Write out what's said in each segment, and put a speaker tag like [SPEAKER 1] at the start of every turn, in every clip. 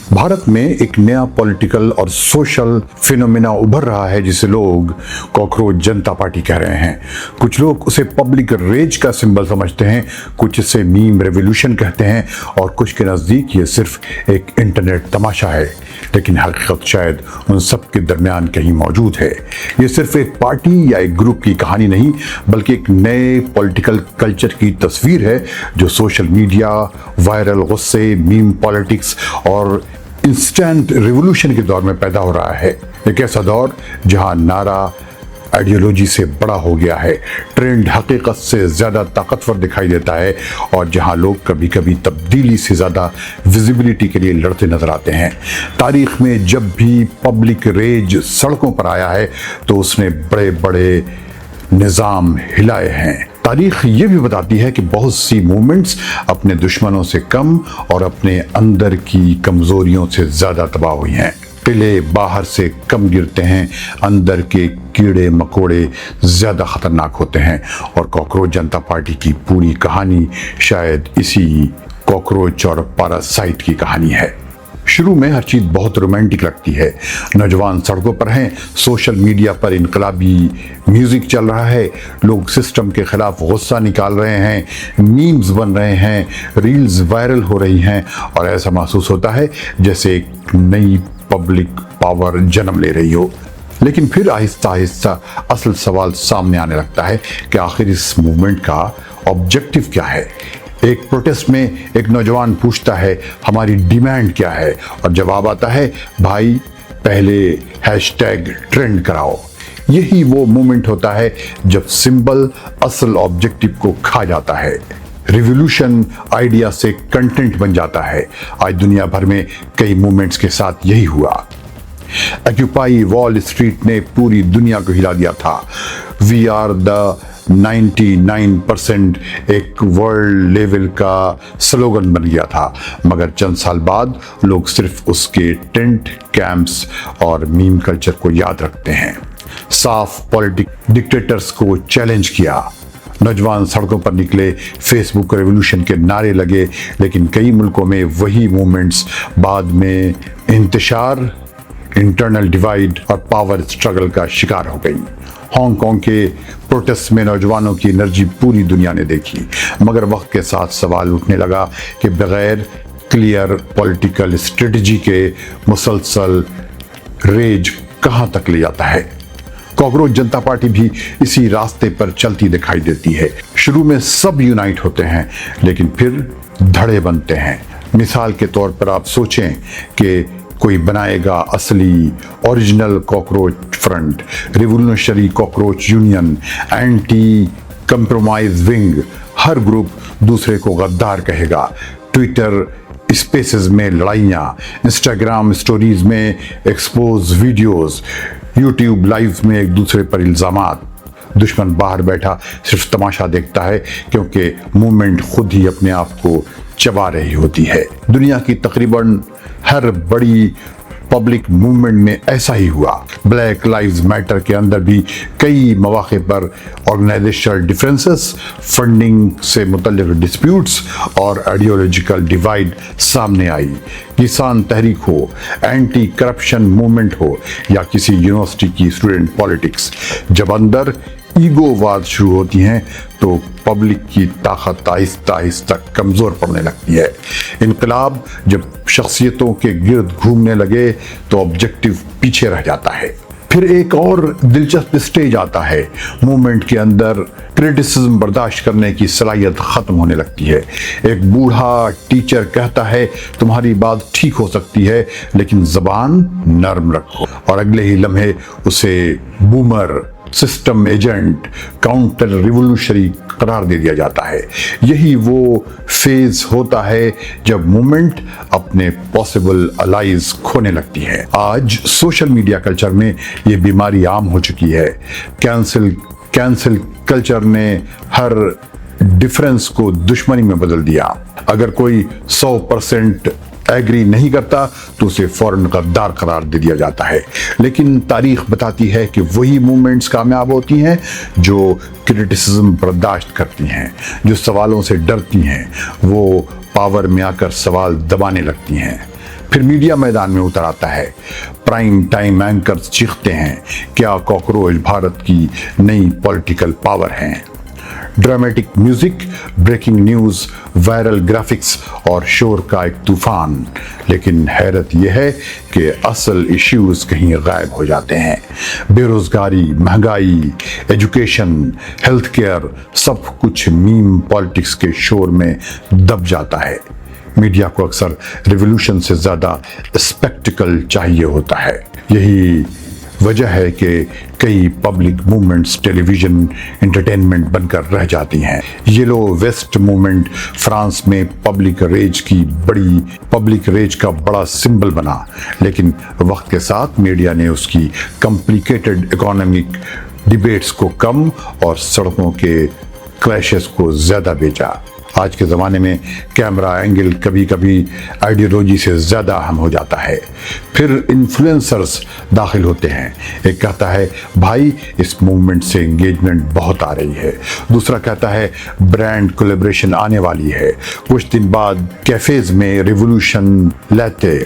[SPEAKER 1] भारत में एक नया पॉलिटिकल और सोशल फिनोमेना उभर रहा है जिसे लोग कॉकरोच जनता पार्टी कह रहे हैं। कुछ लोग उसे पब्लिक रेज का सिंबल समझते हैं, कुछ इसे मीम रेवोल्यूशन कहते हैं और कुछ के नज़दीक ये सिर्फ एक इंटरनेट तमाशा है। लेकिन हकीकत शायद उन सब के दरमियान कहीं मौजूद है। ये सिर्फ एक पार्टी या एक ग्रुप की कहानी नहीं, बल्कि एक नए पॉलिटिकल कल्चर की तस्वीर है जो सोशल मीडिया, वायरल गुस्से, मीम पॉलिटिक्स और इंस्टेंट रिवॉल्यूशन के दौर में पैदा हो रहा है। एक ऐसा दौर जहां नारा आइडियोलॉजी से बड़ा हो गया है, ट्रेंड हकीकत से ज़्यादा ताकतवर दिखाई देता है और जहां लोग कभी कभी तब्दीली से ज़्यादा विजिबिलिटी के लिए लड़ते नजर आते हैं। तारीख में जब भी पब्लिक रेज सड़कों पर आया है तो उसने बड़े बड़े निज़ाम हिलाए हैं। तारीख ये भी बताती है कि बहुत सी मूवमेंट्स अपने दुश्मनों से कम और अपने अंदर की कमज़ोरियों से ज़्यादा तबाह हुई हैं। किले बाहर से कम गिरते हैं, अंदर के कीड़े मकोड़े ज़्यादा ख़तरनाक होते हैं। और कॉकरोच जनता पार्टी की पूरी कहानी शायद इसी कॉकरोच और पैरासाइट की कहानी है। शुरू में हर चीज़ बहुत रोमांटिक लगती है। नौजवान सड़कों पर हैं, सोशल मीडिया पर इनकलाबी म्यूज़िक चल रहा है, लोग सिस्टम के खिलाफ गुस्सा निकाल रहे हैं, मीम्स बन रहे हैं, रील्स वायरल हो रही हैं और ऐसा महसूस होता है जैसे एक नई पब्लिक पावर जन्म ले रही हो। लेकिन फिर आहिस्ता आहिस्ता असल सवाल सामने आने लगता है कि आखिर इस मूवमेंट का ऑब्जेक्टिव क्या है। एक प्रोटेस्ट में एक नौजवान पूछता है हमारी डिमांड क्या है, और जवाब आता है भाई पहले हैशटैग ट्रेंड कराओ। यही वो मोमेंट होता है जब सिंबल असल ऑब्जेक्टिव को खा जाता है। रिवॉल्यूशन आइडिया से कंटेंट बन जाता है। आज दुनिया भर में कई मूवमेंट्स के साथ यही हुआ। ऑक्यूपाई वॉल स्ट्रीट ने पूरी दुनिया को हिला दिया था। वी आर द 99% एक वर्ल्ड लेवल का स्लोगन बन गया था, मगर चंद साल बाद लोग सिर्फ उसके टेंट कैंप्स और मीम कल्चर को याद रखते हैं। साफ पॉलिटिक डिक्टेटर्स को चैलेंज किया, नौजवान सड़कों पर निकले, फेसबुक रेवोल्यूशन के नारे लगे, लेकिन कई मुल्कों में वही मूवमेंट्स बाद में इंतशार, इंटरनल डिवाइड और पावर स्ट्रगल का शिकार हो गई। हांगकांग के प्रोटेस्ट में नौजवानों की एनर्जी पूरी दुनिया ने देखी, मगर वक्त के साथ सवाल उठने लगा कि बगैर क्लियर पॉलिटिकल स्ट्रेटजी के मुसलसल रेज कहां तक ले जाता है। कॉकरोच जनता पार्टी भी इसी रास्ते पर चलती दिखाई देती है। शुरू में सब यूनाइट होते हैं, लेकिन फिर धड़े बनते हैं। मिसाल के तौर पर आप सोचें कि कोई बनाएगा असली original cockroach front, revolutionary cockroach union, anti compromise wing. हर ग्रुप दूसरे को गद्दार कहेगा। ट्विटर स्पेसेस में लड़ाइयाँ, इंस्टाग्राम स्टोरीज में एक्सपोज वीडियोस, यूट्यूब लाइव में एक दूसरे पर इल्ज़ामात। दुश्मन बाहर बैठा सिर्फ तमाशा देखता है, क्योंकि मूवमेंट खुद ही अपने आप को चबा रही होती है। दुनिया की तकरीबन हर बड़ी पब्लिक मूवमेंट में ऐसा ही हुआ। ब्लैक लाइव्स मैटर के अंदर भी कई मौके पर ऑर्गेनाइजेशनल डिफरेंसेस, फंडिंग से मुतल्लिक डिस्प्यूट्स और आइडियोलॉजिकल डिवाइड सामने आई। किसान तहरीक हो, एंटी करप्शन मूवमेंट हो या किसी यूनिवर्सिटी की स्टूडेंट पॉलिटिक्स, जब अंदर ईगोवाद शुरू होती हैं तो पब्लिक की ताकत आहिस्ता आहिस्ता कमज़ोर पड़ने लगती है। इनकलाब जब शख्सियतों के गिर्द घूमने लगे तो ऑब्जेक्टिव पीछे रह जाता है। फिर एक और दिलचस्प स्टेज आता है। मूवमेंट के अंदर क्रिटिसिज्म बर्दाश्त करने की सलाहियत ख़त्म होने लगती है। एक बूढ़ा टीचर कहता है तुम्हारी बात ठीक हो सकती है, लेकिन ज़बान नरम रखो, और अगले ही लम्हे उसे boomer, system agent, counter revolutionary करार दे दिया जाता है। यही वो फेज होता है जब मूवमेंट अपने पॉसिबल अलाइज खोने लगती है। आज सोशल मीडिया कल्चर में ये बीमारी आम हो चुकी है। कैंसिल कल्चर ने हर डिफरेंस को दुश्मनी में बदल दिया। अगर कोई 100% एग्री नहीं करता तो उसे फौरन गद्दार करार दे दिया जाता है। लेकिन तारीख बताती है कि वही मूवमेंट्स कामयाब होती हैं जो क्रिटिसिज्म बर्दाश्त करती हैं, जो सवालों से डरती हैं, वो पावर में आकर सवाल दबाने लगती हैं। फिर मीडिया मैदान में उतर आता है। प्राइम टाइम एंकर्स चीखते हैं, क्या कॉकरोच भारत की नई पॉलिटिकल पावर हैं। Dramatic music, breaking news, viral graphics और शोर का एक तूफान। लेकिन हैरत यह है कि असल इश्यूज कहीं गायब हो जाते हैं। बेरोजगारी, महंगाई, एजुकेशन, हेल्थ केयर, सब कुछ मीम पॉलिटिक्स के शोर में दब जाता है। मीडिया को अक्सर रिवॉल्यूशन से ज्यादा स्पेक्टिकल चाहिए होता है। यही वजह है कि कई पब्लिक मूवमेंट्स टेलीविजन एंटरटेनमेंट बनकर रह जाती हैं। येलो वेस्ट मूवमेंट फ्रांस में पब्लिक रेज का बड़ा सिंबल बना, लेकिन वक्त के साथ मीडिया ने उसकी कॉम्प्लिकेटेड इकोनॉमिक डिबेट्स को कम और सड़कों के क्लैशेस को ज्यादा बेचा। आज के ज़माने में कैमरा एंगल कभी कभी आइडियोलॉजी से ज़्यादा अहम हो जाता है। फिर इन्फ्लुएंसर्स दाखिल होते हैं। एक कहता है भाई इस मूवमेंट से एंगेजमेंट बहुत आ रही है, दूसरा कहता है ब्रांड कोलैबोरेशन आने वाली है। कुछ दिन बाद कैफेज में रिवॉल्यूशन लाते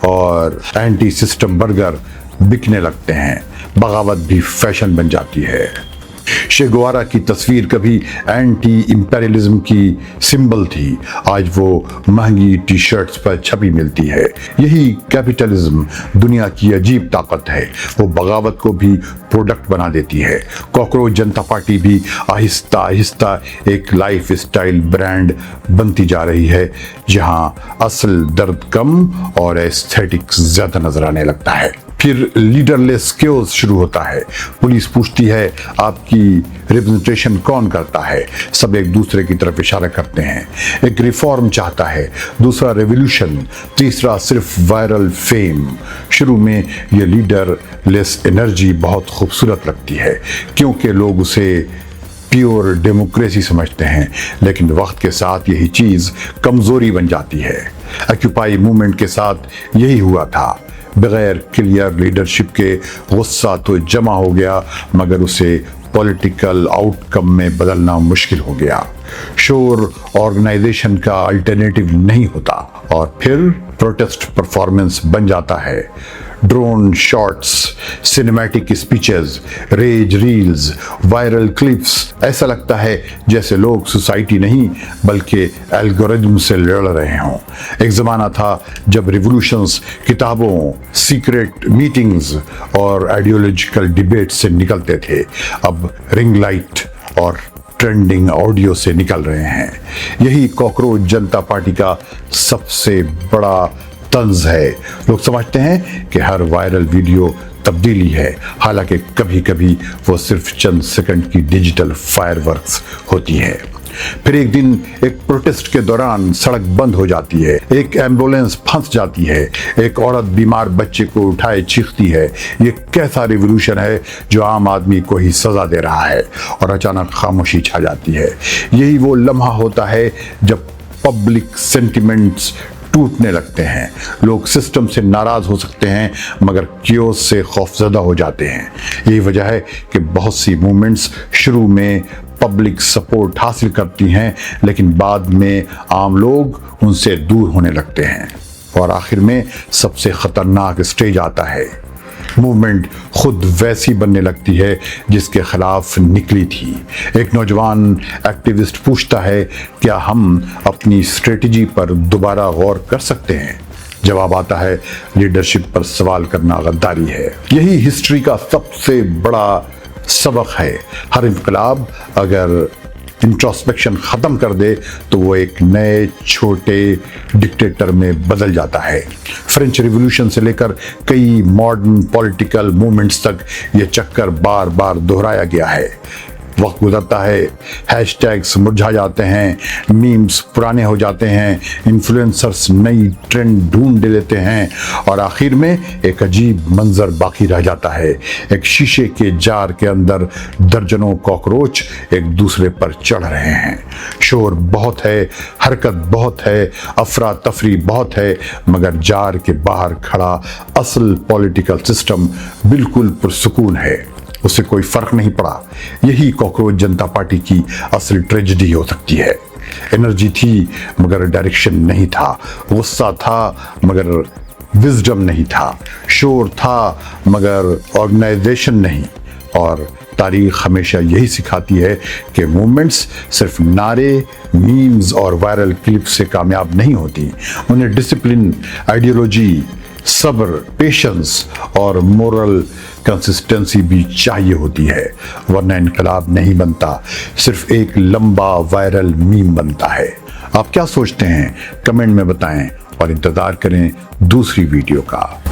[SPEAKER 1] और एंटी सिस्टम बर्गर बिकने लगते हैं। बगावत भी फैशन बन जाती है। चे गुवेरा की तस्वीर कभी एंटी इंपेरियलिज्म की सिंबल थी, आज वो महंगी टी शर्ट्स पर छपी मिलती है। यही कैपिटलिज्म दुनिया की अजीब ताकत है, वो बगावत को भी प्रोडक्ट बना देती है। कॉकरोच जनता पार्टी भी आहिस्ता आहिस्ता एक लाइफ स्टाइल ब्रांड बनती जा रही है, जहां असल दर्द कम और एस्थेटिक्स ज्यादा नजर आने लगता है। फिर लीडरलेस केओस शुरू होता है। पुलिस पूछती है आपकी रिप्रेजेंटेशन कौन करता है, सब एक दूसरे की तरफ इशारा करते हैं। एक रिफॉर्म चाहता है, दूसरा रेवोल्यूशन, तीसरा सिर्फ वायरल फेम। शुरू में ये लीडरलेस एनर्जी बहुत खूबसूरत लगती है क्योंकि लोग उसे प्योर डेमोक्रेसी समझते हैं, लेकिन वक्त के साथ यही चीज कमजोरी बन जाती है। ऑक्यूपाई मूवमेंट के साथ यही हुआ था। बगैर क्लियर लीडरशिप के गुस्सा तो जमा हो गया, मगर उसे पॉलिटिकल आउटकम में बदलना मुश्किल हो गया। शोर ऑर्गेनाइजेशन का अल्टरनेटिव नहीं होता और फिर प्रोटेस्ट परफॉर्मेंस बन जाता है। Drone shots, cinematic speeches, rage reels, viral clips, ऐसा लगता है जैसे लोग सोसाइटी नहीं बल्कि एल्गोरिथम से लड़ रहे हों। एक ज़माना था जब रिवॉल्यूशंस किताबों, सीक्रेट मीटिंग्स और आइडियोलॉजिकल डिबेट से निकलते थे, अब रिंग लाइट और ट्रेंडिंग ऑडियो से निकल रहे हैं। यही कॉकरोच जनता पार्टी का सबसे बड़ा तंज है। लोग समझते हैं कि हर वायरल वीडियो तब्दीली है, हालांकि कभी कभी वो सिर्फ चंद सेकंड की डिजिटल फायरवर्क्स होती है। फिर एक दिन एक प्रोटेस्ट के दौरान सड़क बंद हो जाती है, एक एम्बुलेंस फंस जाती है, एक औरत बीमार बच्चे को उठाए चीखती है। ये कैसा रिवॉल्यूशन है जो आम आदमी को ही सजा दे रहा है, और अचानक खामोशी छा जाती है। यही वो लम्हा होता है जब पब्लिक सेंटिमेंट्स टूटने लगते हैं। लोग सिस्टम से नाराज हो सकते हैं मगर कियोस से खौफजदा हो जाते हैं। यही वजह है कि बहुत सी मूवमेंट्स शुरू में पब्लिक सपोर्ट हासिल करती हैं, लेकिन बाद में आम लोग उनसे दूर होने लगते हैं और आखिर में सबसे खतरनाक स्टेज आता है। मूवमेंट खुद वैसी बनने लगती है जिसके खिलाफ निकली थी। एक नौजवान एक्टिविस्ट पूछता है, क्या हम अपनी स्ट्रेटजी पर दोबारा गौर कर सकते हैं? जवाब आता है, लीडरशिप पर सवाल करना गद्दारी है। यही हिस्ट्री का सबसे बड़ा सबक है। हर इंकलाब अगर इंट्रोस्पेक्शन ख़त्म कर दे तो वो एक नए छोटे डिक्टेटर में बदल जाता है। फ्रेंच रिवॉल्यूशन से लेकर कई मॉडर्न पॉलिटिकल मूवमेंट्स तक ये चक्कर बार बार दोहराया गया है। वक्त गुजरता है, हैशटैग्स मुरझा जाते हैं, मीम्स पुराने हो जाते हैं, इन्फ्लुएंसर्स नई ट्रेंड ढूंढ लेते हैं और आखिर में एक अजीब मंजर बाकी रह जाता है। एक शीशे के जार के अंदर दर्जनों कॉकरोच एक दूसरे पर चढ़ रहे हैं। शोर बहुत है, हरकत बहुत है, अफरा तफरी बहुत है, मगर जार के बाहर खड़ा असल पॉलिटिकल सिस्टम बिल्कुल पुरसुकून है, उससे कोई फर्क नहीं पड़ा। यही कॉकरोच जनता पार्टी की असल ट्रेजेडी हो सकती है। एनर्जी थी मगर डायरेक्शन नहीं था, गुस्सा था मगर विजडम नहीं था, शोर था मगर ऑर्गेनाइजेशन नहीं। और तारीख हमेशा यही सिखाती है कि मूवमेंट्स सिर्फ नारे, मीम्स और वायरल क्लिप से कामयाब नहीं होती। उन्हें डिसिप्लिन, आइडियोलॉजी, सब्र, पेशेंस और मोरल कंसिस्टेंसी भी चाहिए होती है, वरना इनकलाब नहीं बनता, सिर्फ एक लंबा वायरल मीम बनता है। आप क्या सोचते हैं कमेंट में बताएं और इंतजार करें दूसरी वीडियो का।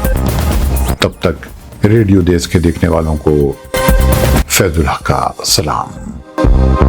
[SPEAKER 1] तब तक रेडियो देश के देखने वालों को फैजुल हक का सलाम।